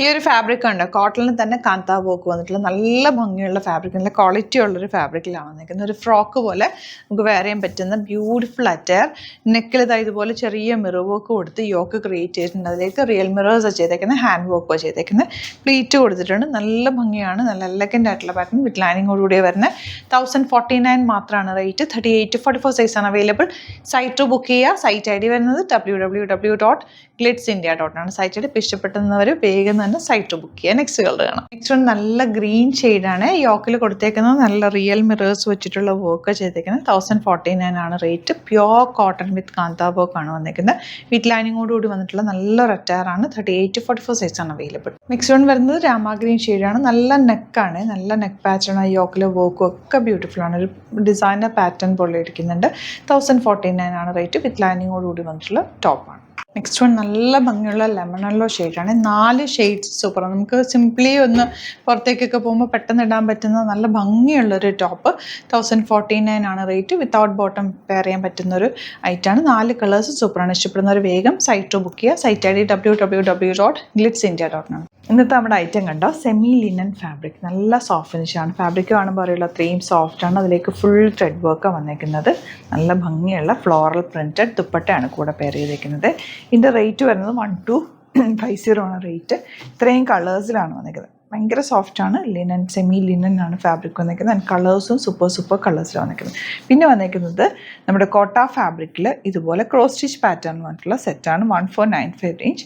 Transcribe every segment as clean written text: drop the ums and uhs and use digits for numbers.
ഈ ഒരു ഫാബ്രിക് ഉണ്ട് കോട്ടണിൽ തന്നെ കാന്താ വർക്ക് വന്നിട്ടുള്ള നല്ല ഭംഗിയുള്ള ഫാബ്രിക്, നല്ല ക്വാളിറ്റി ഉള്ളൊരു ഫാബ്രിക്കിലാണ് വന്നിരിക്കുന്നത്. ഒരു ഫ്രോക്ക് പോലെ നമുക്ക് വെയർ ചെയ്യാൻ പറ്റുന്ന ബ്യൂട്ടിഫുൾ അറ്റയർ. നെക്കിൽ ഇതുപോലെ ചെറിയ മിറർ വർക്ക് കൊടുത്ത് യോക്ക് ക്രിയേറ്റ് ചെയ്തിട്ടുണ്ട്. അതിലേക്ക് റിയൽ മിറേഴ്സ് ചെയ്തേക്കുന്നത്, ഹാൻഡ് വർക്ക് ചെയ്തേക്കുന്നത്, പ്ലീറ്റ് കൊടുത്തിട്ടുണ്ട്. നല്ല ഭംഗിയാണ്, നല്ല എലഗൻ്റ് ആയിട്ടുള്ള പാറ്റേൺ വിത്ത് ലൈനിങ്ങോടുകൂടി വരുന്നത്. 1049 മാത്രമാണ് റേറ്റ്. 38 to 44 സൈസാണ് അവൈലബിൾ. സൈറ്റ് ബുക്ക് ചെയ്യുക. സൈറ്റ് ഐ ഡി വരുന്നത് www.glitzindia.com ആണ്. സൈറ്റ് ഐ ഡി ഇഷ്ടപ്പെടുന്നവർ വേഗം തന്നെ സൈറ്റ് ബുക്ക് ചെയ്യുക. നെക്സ്റ്റ് കളർ കാണാം. നെക്സ്റ്റ് വൺ നല്ല ഗ്രീൻ ഷെയ്ഡാണ്. യോക്കിൽ കൊടുത്തേക്കുന്നത് നല്ല റിയൽ മിറേഴ്സ് വെച്ചിട്ടുള്ള വർക്ക് ചെയ്തേക്കുന്നത്. 1049 ആണ് റേറ്റ്. പ്യോർ കോട്ടൺ വിത്ത് കാന്താ വർക്ക് ആണ് വന്നിരിക്കുന്നത്. വിത്ത് ലൈനിങ്ങോടുകൂടി വന്നിട്ടുള്ള നല്ലൊരു അറ്റയറാണ്. 38 to 44 സൈസാണ് അവൈലബിൾ. നെക്സ്റ്റ് വൺ വരുന്നത് രാമ ഗ്രീൻ ഷെയ്ഡാണ്. നല്ല നെക്കാണ്, നല്ല നെക്ക് പാറ്റേൺ. യോക്കിലെ വർക്കും ഒക്കെ ബ്യൂട്ടിഫുൾ ആണ്. ഒരു ഡിസൈനർ പാറ്റേൺ പോലെ ഇരിക്കുന്നുണ്ട്. 1049 ആണ് റേറ്റ്. വിത്ത് ലൈനിങ്ങോടുകൂടി വന്നിട്ടുള്ള ടോപ്പാണ്. നെക്സ്റ്റ് വൺ നല്ല ഭംഗിയുള്ള ലെമൺ യെല്ലോ ഷെയ്ഡാണ്. 4 ഷെയ്ഡ്സ് സൂപ്പറാണ്. നമുക്ക് സിംപ്ലി ഒന്ന് പുറത്തേക്കൊക്കെ പോകുമ്പോൾ പെട്ടെന്ന് ഇടാൻ പറ്റുന്ന നല്ല ഭംഗിയുള്ളൊരു ടോപ്പ്. 1049 ആണ് റേറ്റ്. വിത്തൗട്ട് ബോട്ടം പെയർ ചെയ്യാൻ പറ്റുന്നൊരു ഐറ്റാണ്. 4 കളേഴ്സ് സൂപ്പറാണ്. ഇഷ്ടപ്പെടുന്നവർ വേഗം സൈറ്റ് ബുക്ക് ചെയ്യുക. സൈറ്റ് ഐ ഡി www.glitzindia.com ആണ്. ഇന്നത്തെ നമ്മുടെ ഐറ്റം കണ്ടോ, സെമി ലിനൻ ഫാബ്രിക്. നല്ല സോഫ്റ്റ് ഫിനിഷാണ്. ഫാബ്രിക് കാണുമ്പോൾ അറിയില്ല അത്രയും സോഫ്റ്റാണ്. അതിലേക്ക് ഫുൾ ത്രെഡ് വർക്കാണ് വന്നേക്കുന്നത്. നല്ല ഭംഗിയുള്ള ഫ്ലോറൽ പ്രിൻറ്റഡ് ദുപ്പട്ടയാണ് കൂടെ പെയർ ചെയ്തേക്കുന്നത്. ഇതിൻ്റെ റേറ്റ് വരുന്നത് 1250 ആണ് റേറ്റ്. ഇത്രയും കളേഴ്സിലാണ് വന്നിരിക്കുന്നത്. ഭയങ്കര സോഫ്റ്റാണ്. ലിനൻ, സെമി ലിനൻ ആണ് ഫാബ്രിക് വന്നിരിക്കുന്നത്. ആൻഡ് കളേഴ്സും സൂപ്പർ കളേഴ്സിലാണ് വന്നിരിക്കുന്നത്. പിന്നെ വന്നിരിക്കുന്നത് നമ്മുടെ കോട്ട ഫാബ്രിക്കിൽ ഇതുപോലെ ക്രോസ് സ്റ്റിച്ച് പാറ്റേൺ വന്നിട്ടുള്ള സെറ്റാണ്. 1495 റേഞ്ച്.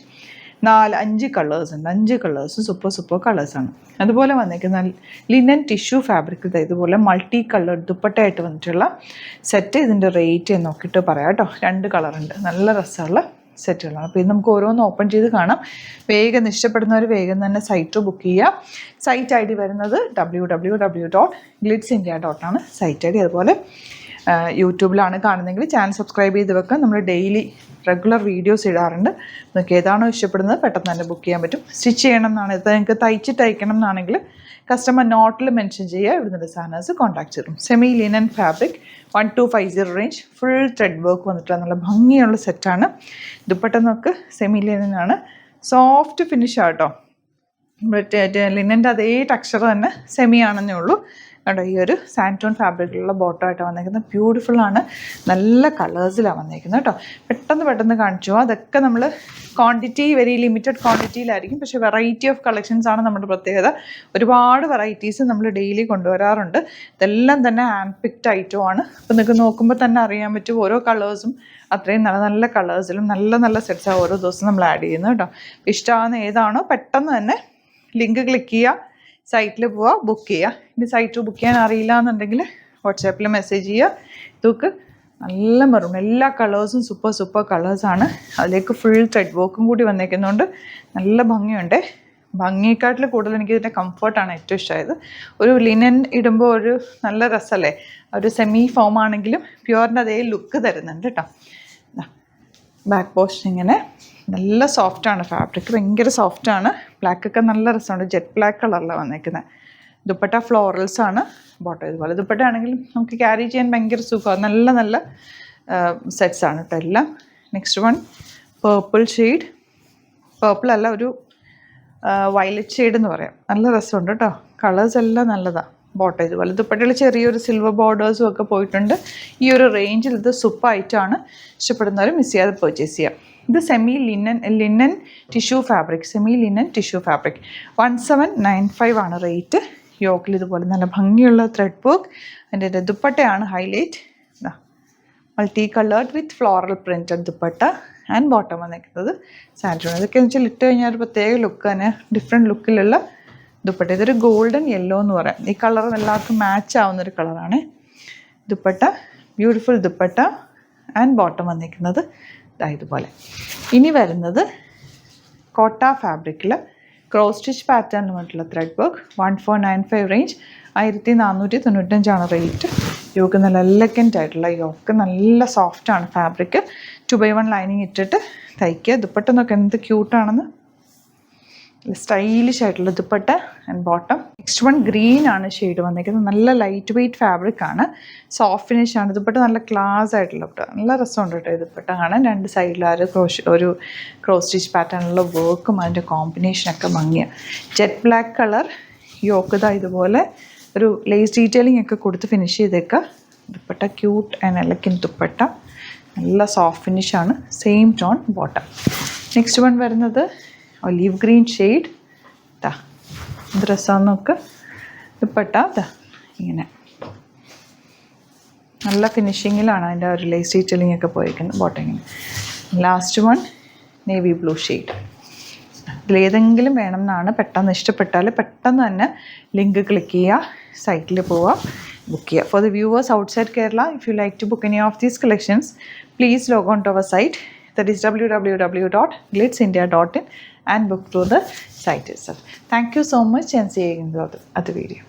5 കളേഴ്സ് ഉണ്ട്. 5 കളേഴ്സും സൂപ്പർ കളേഴ്സാണ്. അതുപോലെ വന്നിരിക്കുന്ന ലിനൻ ടിഷ്യൂ ഫാബ്രിക് ഇതുപോലെ മൾട്ടി കളർ ദുപ്പട്ടയായിട്ട് വന്നിട്ടുള്ള സെറ്റ്. ഇതിൻ്റെ റേറ്റ് നോക്കിയിട്ട് പറയാം കേട്ടോ. 2 കളറുണ്ട്. നല്ല രസമുള്ള സെറ്റുകളാണ്. അപ്പോൾ ഇത് നമുക്ക് ഓരോന്ന് ഓപ്പൺ ചെയ്ത് കാണാം. വേഗം ഇഷ്ടപ്പെടുന്നവർ വേഗം തന്നെ സൈറ്റ് ബുക്ക് ചെയ്യുക. സൈറ്റ് ഐ ഡി വരുന്നത് www.glitzindia.com ആണ് സൈറ്റ് ഐ ഡി. അതുപോലെ യൂട്യൂബിലാണ് കാണുന്നതെങ്കിൽ ചാനൽ സബ്സ്ക്രൈബ് ചെയ്ത് വെക്കുക. നമ്മൾ ഡെയിലി റെഗുലർ വീഡിയോസ് ഇടാറുണ്ട്. നിങ്ങൾക്ക് ഏതാണോ ഇഷ്ടപ്പെടുന്നത് പെട്ടെന്ന് തന്നെ ബുക്ക് ചെയ്യാൻ പറ്റും. സ്റ്റിച്ച് ചെയ്യണം എന്നാണ്, ഇത് നിങ്ങൾക്ക് തയ്ച്ചിട്ട് അയക്കണം എന്നാണെങ്കിൽ കസ്റ്റമർ നോട്ടിൽ മെൻഷൻ ചെയ്യുക. ഇവിടുന്ന് ഡിസൈനേഴ്സ് കോൺടാക്ട് ചെയ്യും. Semi linen fabric 1250 range. Full thread work വന്നിട്ടുള്ള നല്ല ഭംഗിയുള്ള സെറ്റാണ്. ദുപ്പട്ട നോക്ക്, സെമി ലിനനാണ്. സോഫ്റ്റ് ഫിനിഷ് ആട്ടോ. ലിനൻ്റെ അതേ ടെക്സ്ചർ തന്നെ സെമി ആണെന്നേ ഉള്ളൂ. കേട്ടോ, ഈ ഒരു സാൻറ്റോൺ ഫാബ്രിക്കിലുള്ള ബോട്ടമായിട്ട് വന്നിരിക്കുന്നത് ബ്യൂട്ടിഫുള്ളാണ്. നല്ല കളേഴ്സിലാണ് വന്നിരിക്കുന്നത് കേട്ടോ. പെട്ടെന്ന് കാണിച്ചു. അതൊക്കെ നമ്മൾ ക്വാണ്ടിറ്റി വെരി ലിമിറ്റഡ് ക്വാണ്ടിറ്റിയിലായിരിക്കും. പക്ഷേ വെറൈറ്റി ഓഫ് കളക്ഷൻസ് ആണ് നമ്മുടെ പ്രത്യേകത. ഒരുപാട് വെറൈറ്റീസ് നമ്മൾ ഡെയിലി കൊണ്ടുവരാറുണ്ട്. ഇതെല്ലാം തന്നെ ഹാൻഡ് പിക്ഡ് ഐറ്റം ആണ്. അപ്പോൾ നിങ്ങൾക്ക് നോക്കുമ്പോൾ തന്നെ അറിയാൻ പറ്റും ഓരോ കളേഴ്സും അത്രയും നല്ല കളേഴ്സിലും നല്ല സെറ്റ്സാണ് ഓരോ ദിവസം നമ്മൾ ആഡ് ചെയ്യുന്നത് കേട്ടോ. ഇഷ്ടമാകുന്ന ഏതാണോ പെട്ടെന്ന് തന്നെ ലിങ്ക് ക്ലിക്ക് ചെയ്യുക, സൈറ്റിൽ പോവുക, ബുക്ക് ചെയ്യുക. ഇനി സൈറ്റ് ബുക്ക് ചെയ്യാൻ അറിയില്ല എന്നുണ്ടെങ്കിൽ വാട്സാപ്പിൽ മെസ്സേജ് ചെയ്യുക. ഇതൊക്കെ നല്ല മെറൂൺ, എല്ലാ കളേഴ്സും സൂപ്പർ കളേഴ്സാണ്. അതിലേക്ക് ഫുൾ ത്രെഡ് വർക്കും കൂടി വന്നേക്കുന്നതുകൊണ്ട് നല്ല ഭംഗിയുണ്ട്. ഭംഗിയെക്കാട്ടിൽ കൂടുതൽ എനിക്ക് ഇതിൻ്റെ കംഫർട്ടാണ് ഏറ്റവും ഇഷ്ടമായത്. ഒരു ലിനൻ ഇടുമ്പോൾ ഒരു നല്ല രസമല്ലേ. ഒരു സെമി ഫോം ആണെങ്കിലും പ്യുവറിൻ്റെ അതേ ലുക്ക് തരുന്നുണ്ട് കേട്ടോ. ബാക്ക് പോസ്റ്റ് ഇങ്ങനെ നല്ല സോഫ്റ്റാണ് ഫാബ്രിക്, ഭയങ്കര സോഫ്റ്റാണ്. ബ്ലാക്കൊക്കെ നല്ല രസമുണ്ട്. ജെറ്റ് ബ്ലാക്ക് കളറിലാണ് വന്നേക്കുന്നത്. ദുപ്പട്ട ഫ്ലോറൽസ് ആണ്. ബോട്ടം ഇതുപോലെ ദുപ്പട്ട ആണെങ്കിലും നമുക്ക് ക്യാരി ചെയ്യാൻ ഭയങ്കര സുഖമാണ്. നല്ല സെറ്റ്സ് ആണ് കേട്ടോ എല്ലാം. Next one purple shade, purple അല്ല, ഒരു വയലറ്റ് ഷെയ്ഡ് എന്ന് പറയാം. നല്ല രസമുണ്ട് കേട്ടോ. കളേഴ്സ് എല്ലാം നല്ലതാണ്. ബോട്ടം ഇതുപോലെ ദുപ്പട്ടയിൽ ചെറിയൊരു സിൽവർ ബോർഡേഴ്സും ഒക്കെ പോയിട്ടുണ്ട്. ഈ ഒരു റേഞ്ചിൽ ഇത് സൂപ്പർ ഐറ്റമാണ്. ഇഷ്ടപ്പെടുന്നവർ മിസ് ചെയ്യാതെ പർച്ചേസ് ചെയ്യാം. ഇത് സെമി ലിനൻ ടിഷ്യൂ ഫാബ്രിക്, 1795 ആണ് റേറ്റ്. യോക്കിൽ ഇതുപോലെ നല്ല ഭംഗിയുള്ള ത്രെഡ് വർക്ക്. അതിൻ്റെ ദുപ്പട്ടയാണ് highlight. Multi coloured with floral printed dupatta and bottom വന്നിരിക്കുന്നത് സാൻറ്റോൺ. ഇതൊക്കെ എന്ന് വെച്ചാൽ ഇട്ട് കഴിഞ്ഞാൽ ഒരു പ്രത്യേക ലുക്ക് തന്നെ, ഡിഫറെൻറ്റ് ലുക്കിലുള്ള ദുപ്പട്ട. ഇതൊരു ഗോൾഡൻ യെല്ലോ എന്ന് പറയാം. ഈ കളർ എല്ലാവർക്കും മാച്ച് ആവുന്നൊരു കളറാണ്. Dupatta beautiful dupatta and bottom വന്നിരിക്കുന്നത് ഇതുപോലെ. ഇനി വരുന്നത് കോട്ട ഫാബ്രിക്കിൽ ക്രോസ് സ്റ്റിച്ച് പാറ്റേണിൽ വന്നിട്ടുള്ള thread work. 1495 range. 1495 rate. Yoke നല്ല എലഗൻ്റ് ആയിട്ടുള്ള യോക്ക്, നല്ല സോഫ്റ്റാണ് ഫാബ്രിക്. 2x1 ലൈനിങ് ഇട്ടിട്ട് തയ്ക്കുക. ദുപ്പട്ട നോക്കുക എന്ത് ക്യൂട്ടാണെന്ന്. സ്റ്റൈലിഷ് ആയിട്ടുള്ള dupatta and bottom. Next one green ആണ് ഷെയ്ഡ് വന്നിരിക്കുന്നത്. നല്ല ലൈറ്റ് വെയ്റ്റ് ഫാബ്രിക് ആണ്, സോഫ്റ്റ് ഫിനിഷ് ആണ്. ദുപ്പട്ട നല്ല ക്ലാസ് ആയിട്ടുള്ള ദുപ്പട്ട, നല്ല രസമുണ്ട് കേട്ടോ ഈ ദുപ്പട്ട കാണാൻ. രണ്ട് സൈഡിൽ ഒരു ക്രോസ് സ്റ്റിച്ച് പാറ്റേണിലുള്ള വർക്കും അതിൻ്റെ കോമ്പിനേഷനൊക്കെ ഭംഗിയാണ്. ജെറ്റ് ബ്ലാക്ക് കളർ യോക്ക് ഇതുപോലെ ഒരു ലേസ് ഡീറ്റെയിലിംഗ് ഒക്കെ കൊടുത്ത് ഫിനിഷ് ചെയ്തേക്കുക. Dupatta cute and elegant dupatta, നല്ല സോഫ്റ്റ് ഫിനിഷാണ്. Same tone bottom. Next one വരുന്നത് ഒലീവ് ഗ്രീൻ ഷെയ്ഡ്. ഇതാ ഇത് രസമാണെന്ന് നോക്ക്. ദുപ്പട്ട ഇതാ ഇങ്ങനെ നല്ല ഫിനിഷിങ്ങിലാണ് അതിൻ്റെ ഒരു ലേസ് ഡീറ്റെയിലിംഗ് ഒക്കെ പോയിരിക്കുന്നത്. ബോട്ടം ഇങ്ങനെ. Last one navy blue shade. ഇതിലേതെങ്കിലും വേണം എന്നാണ്. പെട്ടെന്ന് ഇഷ്ടപ്പെട്ടാൽ പെട്ടെന്ന് തന്നെ ലിങ്ക് ക്ലിക്ക് ചെയ്യുക, സൈറ്റിൽ പോവുക, book here. For the viewers outside Kerala, if you like to book any of these collections, please log on to our site, that is www.glitzindia.in, and book through the site itself. Thank you so much and see you in the other video.